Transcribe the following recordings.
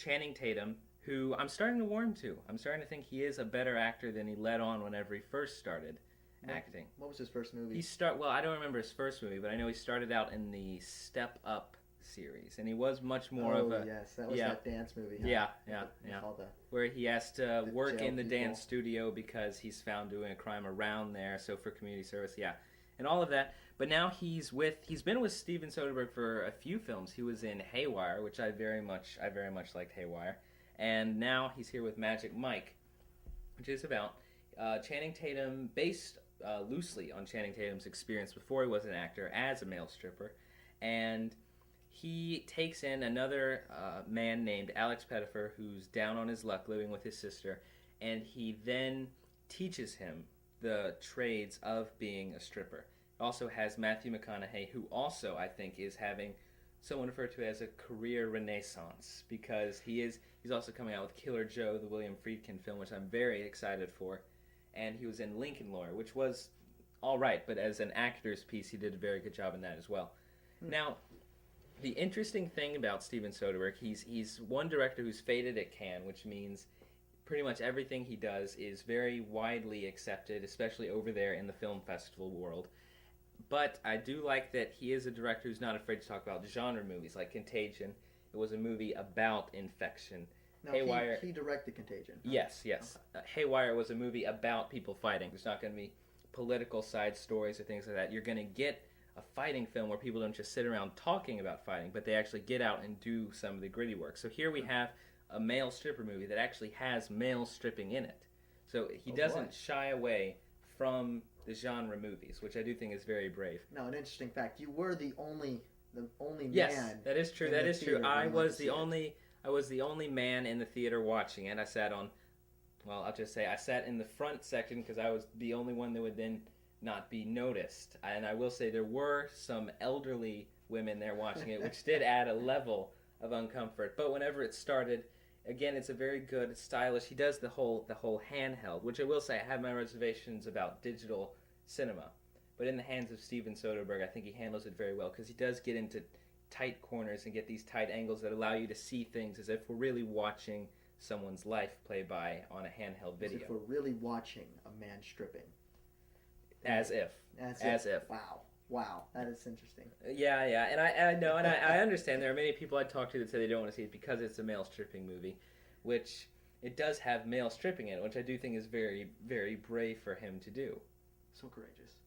Channing Tatum, who I'm starting to warm to. I'm starting to think he is a better actor than he let on whenever he first started acting. What was his first movie? Well, I don't remember his first movie, but I know he started out in the Step Up series, and he was much more of a yes, that was that dance movie. Huh? Yeah. Where he has to work in the dance studio because he's found doing a crime around there. So for community service, and all of that. But now he's been with Steven Soderbergh for a few films. He was in Haywire, which I very much liked Haywire, and now he's here with Magic Mike, which is about Channing Tatum, based loosely on Channing Tatum's experience before he was an actor as a male stripper, and he takes in another man named Alex Pettyfer who's down on his luck living with his sister, and he then teaches him the trades of being a stripper. It also has Matthew McConaughey, who also I think is having someone referred to as a career renaissance, because he's also coming out with Killer Joe, the William Friedkin film, which I'm very excited for, and he was in Lincoln Lawyer, which was all right, but as an actor's piece, he did a very good job in that as well. Now, the interesting thing about Steven Soderbergh, he's one director who's faded at Cannes, which means pretty much everything he does is very widely accepted, especially over there in the film festival world. But I do like that he is a director who's not afraid to talk about genre movies, like Contagion. It was a movie about infection. Now, Haywire, he directed Contagion. Huh? Yes. Okay. Haywire was a movie about people fighting. There's not going to be political side stories or things like that. You're going to get a fighting film where people don't just sit around talking about fighting, but they actually get out and do some of the gritty work. So here we have a male stripper movie that actually has male stripping in it. So he doesn't shy away from the genre movies, which I do think is very brave. Now, an interesting fact: you were the only yes, man. That is true. That is true. I was the only man in the theater watching it. I sat on, well, I'll just say I sat in the front section because I was the only one that would then not be noticed. And I will say there were some elderly women there watching it, which did add a level of uncomfort. But whenever it started, again, it's a very good, stylish. He does the whole handheld, which I will say I have my reservations about digital cinema. But in the hands of Steven Soderbergh, I think he handles it very well, because he does get into tight corners and get these tight angles that allow you to see things as if we're really watching someone's life play by on a handheld video. As if we're really watching a man stripping. As if. Wow, that is interesting. Yeah, and I know, and I understand there are many people I talk to that say they don't want to see it because it's a male stripping movie, which it does have male stripping in it, which I do think is very, very brave for him to do. So courageous.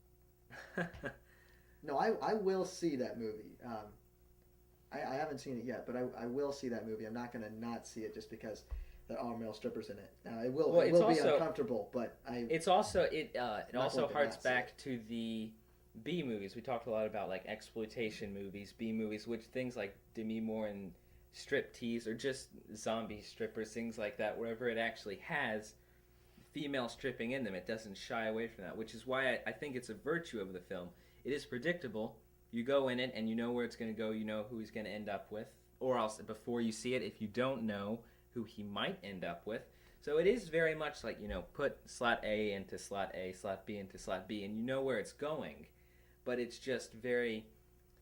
No, I will see that movie. I haven't seen it yet, but I will see that movie. I'm not going to not see it just because there are male strippers in it. Now, it will be uncomfortable, but it also harks back to the B movies. We talked a lot about like exploitation movies, B movies, which things like Demi Moore and Striptease, or just zombie strippers, things like that, wherever it actually has female stripping in them, it doesn't shy away from that, which is why I think it's a virtue of the film. It is predictable. You go in it and you know where it's going to go, you know who he's going to end up with, or else before you see it, if you don't know who he might end up with. So it is very much like, put slot A into slot A, slot B into slot B, and you know where it's going. But it's just very,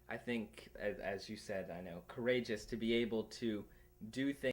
I think, as you said, I know, courageous to be able to do things